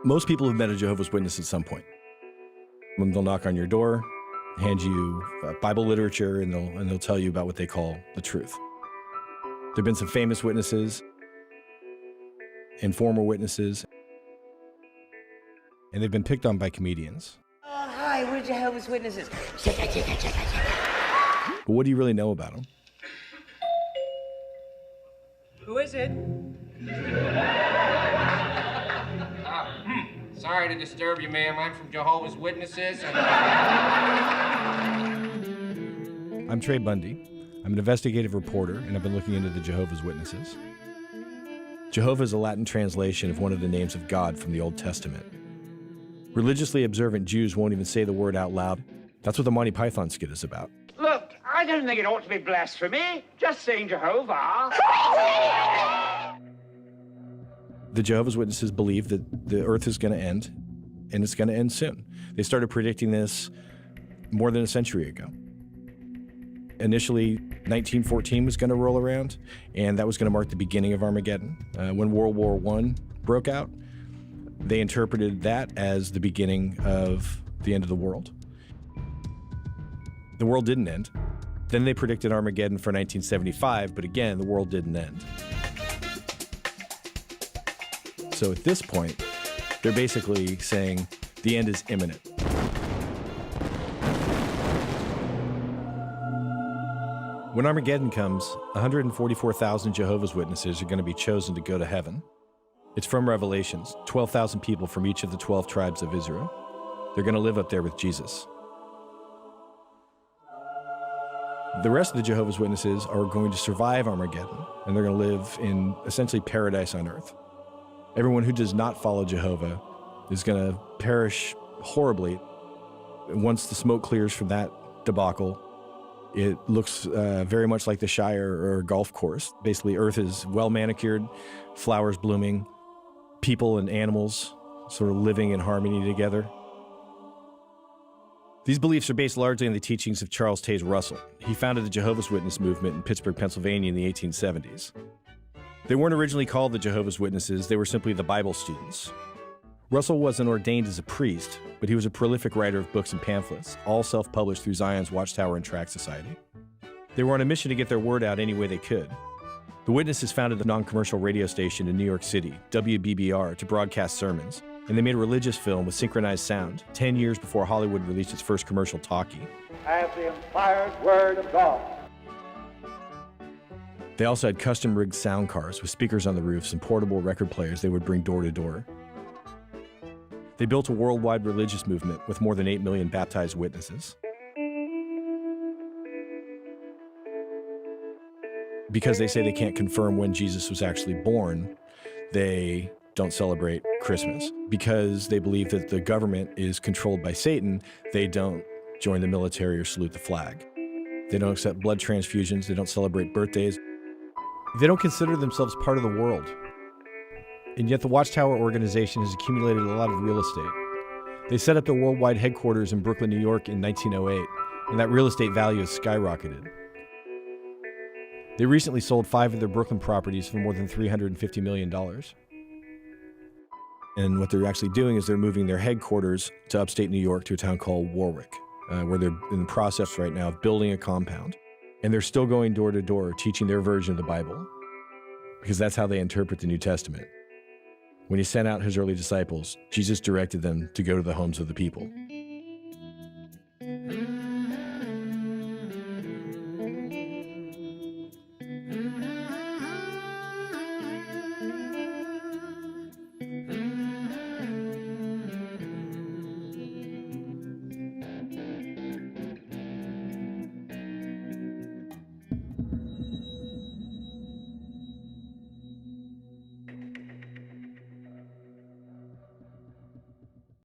Most people have met a Jehovah's Witness at some point. When they'll knock on your door, hand you Bible literature, and they'll tell you about what they call the truth. There have been some famous witnesses and former witnesses, and they've been picked on by comedians. Oh, hi, we're Jehovah's Witnesses. But what do you really know about them? Who is it? Sorry to disturb you, ma'am. I'm from Jehovah's Witnesses. I'm Trey Bundy. I'm an investigative reporter, and I've been looking into the Jehovah's Witnesses. Jehovah is a Latin translation of one of the names of God from the Old Testament. Religiously observant Jews won't even say the word out loud. That's what the Monty Python skit is about. Look, I don't think it ought to be blasphemy. Just saying Jehovah. The Jehovah's Witnesses believe that the earth is going to end, and it's going to end soon. They started predicting this more than a century ago. Initially, 1914 was going to roll around, and that was going to mark the beginning of Armageddon. When World War I broke out, they interpreted that as the beginning of the end of the world. The world didn't end. Then they predicted Armageddon for 1975, but again, the world didn't end. So at this point, they're basically saying the end is imminent. When Armageddon comes, 144,000 Jehovah's Witnesses are going to be chosen to go to heaven. It's from Revelations, 12,000 people from each of the 12 tribes of Israel. They're going to live up there with Jesus. The rest of the Jehovah's Witnesses are going to survive Armageddon, and they're going to live in essentially paradise on earth. Everyone who does not follow Jehovah is going to perish horribly. Once the smoke clears from that debacle, it looks very much like the Shire or a golf course. Basically, earth is well manicured, flowers blooming, people and animals sort of living in harmony together. These beliefs are based largely on the teachings of Charles Taze Russell. He founded the Jehovah's Witness movement in Pittsburgh, Pennsylvania in the 1870s. They weren't originally called the Jehovah's Witnesses, they were simply the Bible students. Russell wasn't ordained as a priest, but he was a prolific writer of books and pamphlets, all self-published through Zion's Watchtower and Tract Society. They were on a mission to get their word out any way they could. The Witnesses founded a non-commercial radio station in New York City, WBBR, to broadcast sermons, and they made a religious film with synchronized sound 10 years before Hollywood released its first commercial talkie. I have the inspired word of God. They also had custom-rigged sound cars with speakers on the roofs and portable record players they would bring door to door. They built a worldwide religious movement with more than 8 million baptized witnesses. Because they say they can't confirm when Jesus was actually born, they don't celebrate Christmas. Because they believe that the government is controlled by Satan, they don't join the military or salute the flag. They don't accept blood transfusions, they don't celebrate birthdays. They don't consider themselves part of the world. And yet the Watchtower organization has accumulated a lot of real estate. They set up their worldwide headquarters in Brooklyn, New York in 1908, and that real estate value has skyrocketed. They recently sold 5 of their Brooklyn properties for more than $350 million. And what they're actually doing is they're moving their headquarters to upstate New York to a town called Warwick, where they're in the process right now of building a compound. And they're still going door to door teaching their version of the Bible, because that's how they interpret the New Testament. When he sent out his early disciples, Jesus directed them to go to the homes of the people.